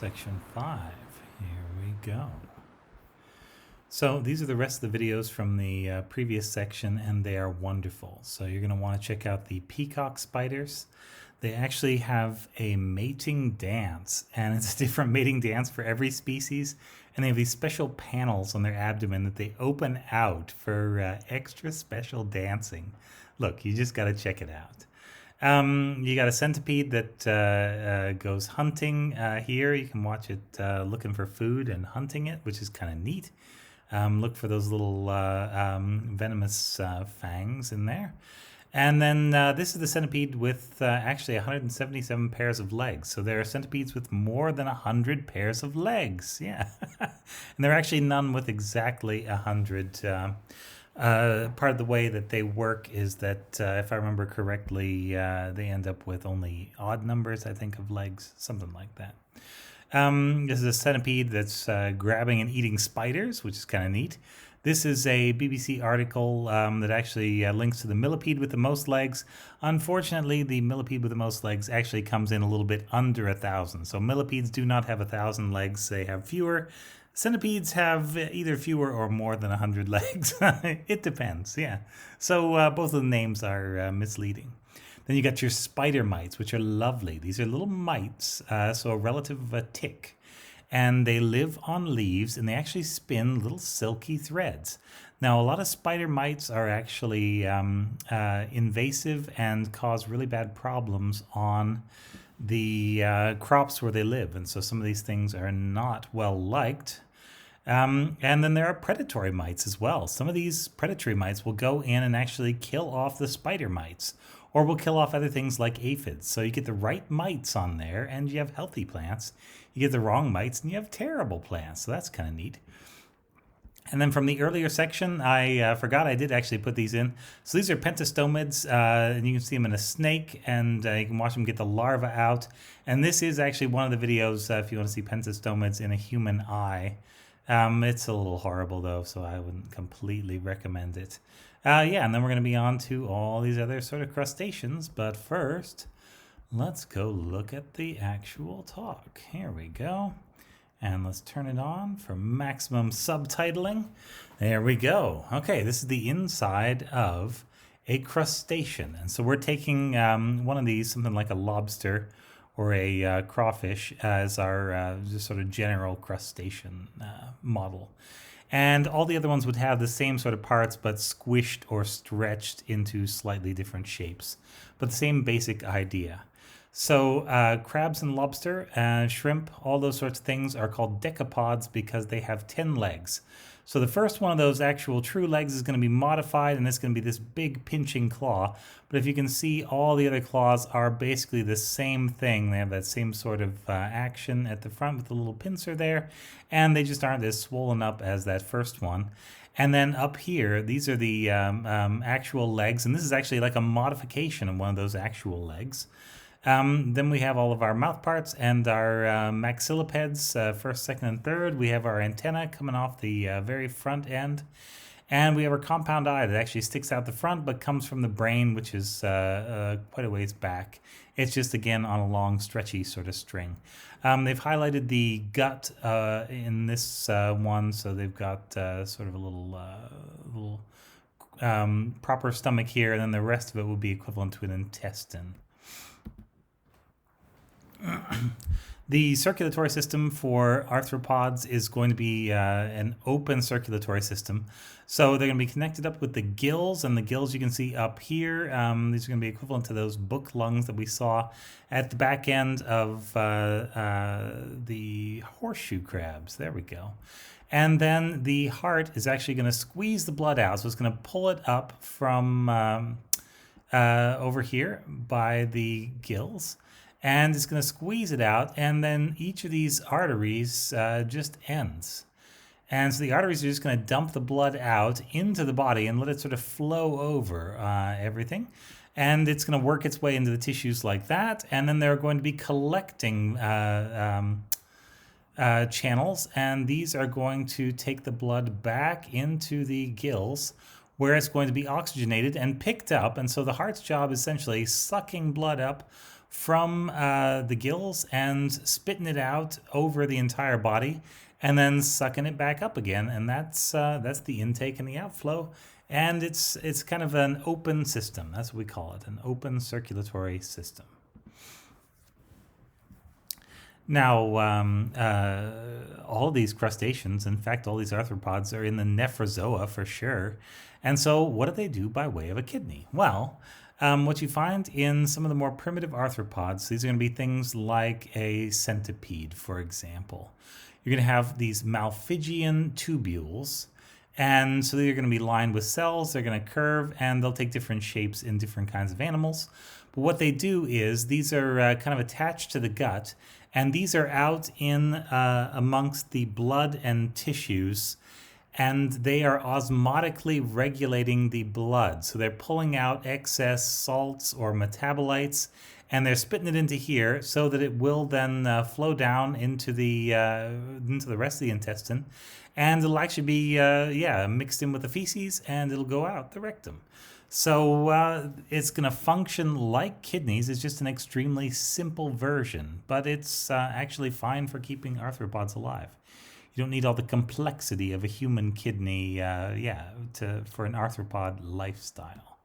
Section 5. Here we go. So these are the rest of the videos from the previous section, and they are wonderful. So you're going to want to check out the peacock spiders. They actually have a mating dance, and it's a different mating dance for every species. And they have these special panels on their abdomen that they open out for extra special dancing. Look, you just got to check it out. You got a centipede that goes hunting here. You can watch it looking for food and hunting it, which is kind of neat. Look for those little venomous fangs in there. And then this is the centipede with actually 177 pairs of legs. So there are centipedes with more than 100 pairs of legs. Yeah. And there are actually none with exactly 100. Part of the way that they work is that, if I remember correctly, they end up with only odd numbers, I think, of legs, something like that. This is a centipede that's grabbing and eating spiders, which is kind of neat. This is a BBC article that actually links to the millipede with the most legs. Unfortunately, the millipede with the most legs actually comes in a little bit under 1,000. So millipedes do not have 1,000 legs. They have fewer. Centipedes have either fewer or more than 100 legs. It depends, yeah. So both of the names are misleading. Then you got your spider mites, which are lovely. These are little mites, so a relative of a tick. And they live on leaves, and they actually spin little silky threads. Now, a lot of spider mites are actually invasive and cause really bad problems on the crops where they live. And so some of these things are not well liked. And then there are predatory mites as well. Some of these predatory mites will go in and actually kill off the spider mites, or will kill off other things like aphids. So you get the right mites on there and you have healthy plants. You get the wrong mites and you have terrible plants. So that's kind of neat. And then from the earlier section, I forgot I did actually put these in. So these are pentastomids, and you can see them in a snake, and you can watch them get the larva out. And this is actually one of the videos if you want to see pentastomids in a human eye. It's a little horrible though, so I wouldn't completely recommend it. Yeah, and then we're going to be on to all these other sort of crustaceans, but first, let's go look at the actual talk. Here we go. And let's turn it on for maximum subtitling. There we go. Okay, this is the inside of a crustacean. And so we're taking one of these, something like a lobster or a crawfish, as our just sort of general crustacean model. And all the other ones would have the same sort of parts, but squished or stretched into slightly different shapes, but the same basic idea. So crabs and lobster, shrimp, all those sorts of things are called decapods because they have 10 legs. So the first one of those actual true legs is going to be modified, and it's going to be this big pinching claw. But if you can see, all the other claws are basically the same thing. They have that same sort of action at the front with the little pincer there, and they just aren't as swollen up as that first one. And then up here, these are the actual legs, and this is actually like a modification of one of those actual legs. Then we have all of our mouth parts and our maxillipeds, first, second, and third. We have our antenna coming off the very front end. And we have our compound eye that actually sticks out the front but comes from the brain, which is quite a ways back. It's just, again, on a long, stretchy sort of string. They've highlighted the gut in this one, so they've got sort of a little proper stomach here, and then the rest of it would be equivalent to an intestine. The circulatory system for arthropods is going to be an open circulatory system. So they're going to be connected up with the gills, and the gills you can see up here. These are going to be equivalent to those book lungs that we saw at the back end of the horseshoe crabs. There we go. And then the heart is actually going to squeeze the blood out. So it's going to pull it up from over here by the gills. And it's going to squeeze it out, and then each of these arteries just ends. And so the arteries are just going to dump the blood out into the body and let it sort of flow over everything. And it's going to work its way into the tissues like that, and then they're going to be collecting channels, and these are going to take the blood back into the gills, where it's going to be oxygenated and picked up. And so the heart's job is essentially sucking blood up from the gills and spitting it out over the entire body, and then sucking it back up again. And that's the intake and the outflow. And it's kind of an open system. That's what we call it, an open circulatory system. Now, all of these crustaceans, in fact, all these arthropods are in the nephrozoa for sure. And so what do they do by way of a kidney? Well, what you find in some of the more primitive arthropods, these are going to be things like a centipede, for example. You're going to have these Malpighian tubules. And so they're going to be lined with cells, they're going to curve, and they'll take different shapes in different kinds of animals. But what they do is these are kind of attached to the gut, and these are out in amongst the blood and tissues, and they are osmotically regulating the blood. So they're pulling out excess salts or metabolites, and they're spitting it into here so that it will then flow down into the rest of the intestine, and it'll actually be mixed in with the feces, and it'll go out the rectum. So it's going to function like kidneys. It's just an extremely simple version, but it's actually fine for keeping arthropods alive. You don't need all the complexity of a human kidney for an arthropod lifestyle.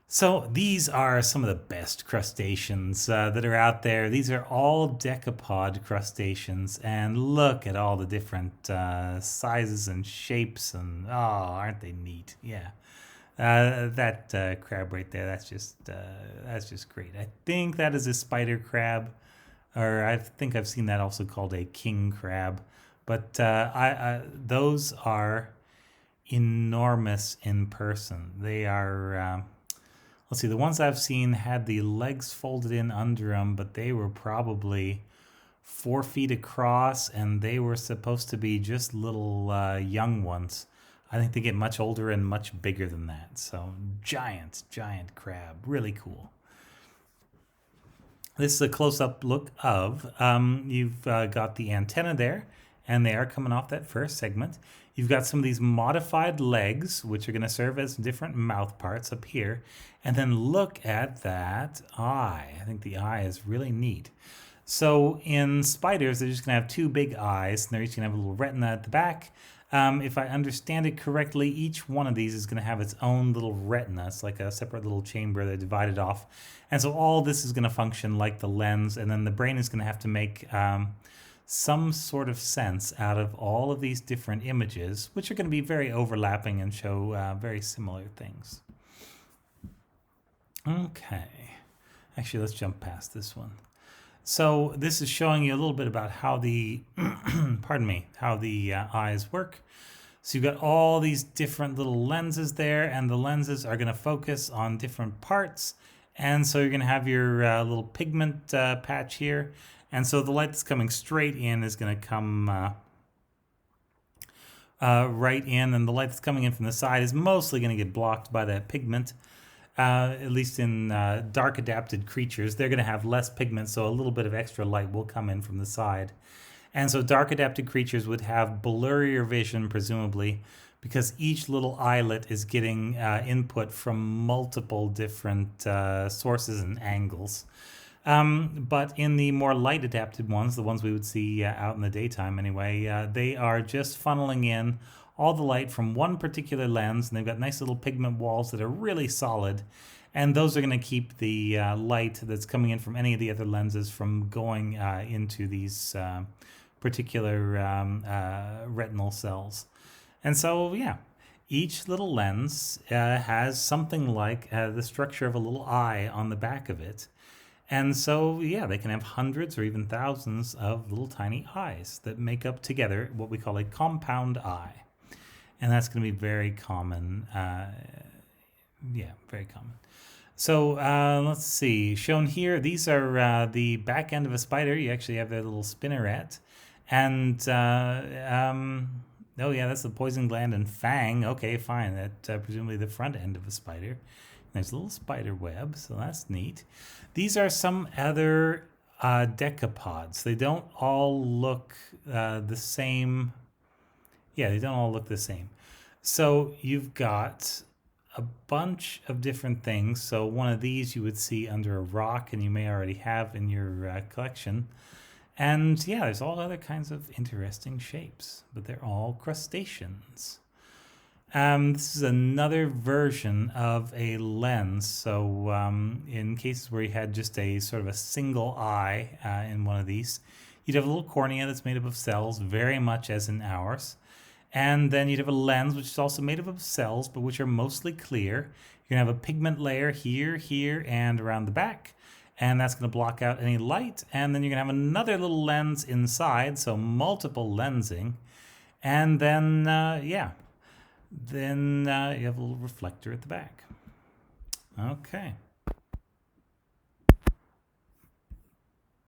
So these are some of the best crustaceans that are out there. These are all decapod crustaceans, and look at all the different sizes and shapes, and aren't they neat? Yeah. That crab right there, that's just great. I think that is a spider crab, or I think I've seen that also called a king crab. But those are enormous in person. They are, let's see, the ones I've seen had the legs folded in under them, but they were probably 4 feet across, and they were supposed to be just little young ones. I think they get much older and much bigger than that. So giant crab, really cool. This is a close-up look of, you've got the antenna there, and they are coming off that first segment. You've got some of these modified legs, which are going to serve as different mouth parts up here. And then look at that eye. I think the eye is really neat. So in spiders, they're just going to have 2 big eyes, and they're each going to have a little retina at the back. If I understand it correctly, each one of these is going to have its own little retina. It's like a separate little chamber that's divided off. And so all this is going to function like the lens, and then the brain is going to have to make some sort of sense out of all of these different images, which are going to be very overlapping and show very similar things. Okay. Actually, let's jump past this one. So this is showing you a little bit about how the, how the eyes work. So you've got all these different little lenses there, and the lenses are going to focus on different parts. And so you're going to have your little pigment patch here. And so the light that's coming straight in is going to come right in, and the light that's coming in from the side is mostly going to get blocked by that pigment. At least in dark adapted creatures, they're going to have less pigment, so a little bit of extra light will come in from the side. And so dark adapted creatures would have blurrier vision, presumably, because each little eyelet is getting input from multiple different sources and angles. But in the more light adapted ones, the ones we would see out in the daytime anyway, they are just funneling in all the light from one particular lens, and they've got nice little pigment walls that are really solid, and those are going to keep the light that's coming in from any of the other lenses from going into these particular retinal cells. And so, yeah, each little lens has something like the structure of a little eye on the back of it. And so, yeah, they can have hundreds or even thousands of little tiny eyes that make up together what we call a compound eye. And that's going to be very common. Very common. So let's see. Shown here, these are the back end of a spider. You actually have that little spinneret. And, oh yeah, that's the poison gland and fang. Okay, fine. That's presumably the front end of a spider. There's a little spider web, so that's neat. These are some other decapods. They don't all look the same. Yeah, they don't all look the same. So you've got a bunch of different things. So one of these you would see under a rock, and you may already have in your collection. And yeah, there's all other kinds of interesting shapes, but they're all crustaceans. This is another version of a lens. So in cases where you had just a sort of a single eye in one of these, you'd have a little cornea that's made up of cells, very much as in ours. And then you'd have a lens, which is also made up of cells, but which are mostly clear. You're going to have a pigment layer here, here, and around the back. And that's going to block out any light. And then you're going to have another little lens inside, so multiple lensing. And then, then you have a little reflector at the back. Okay.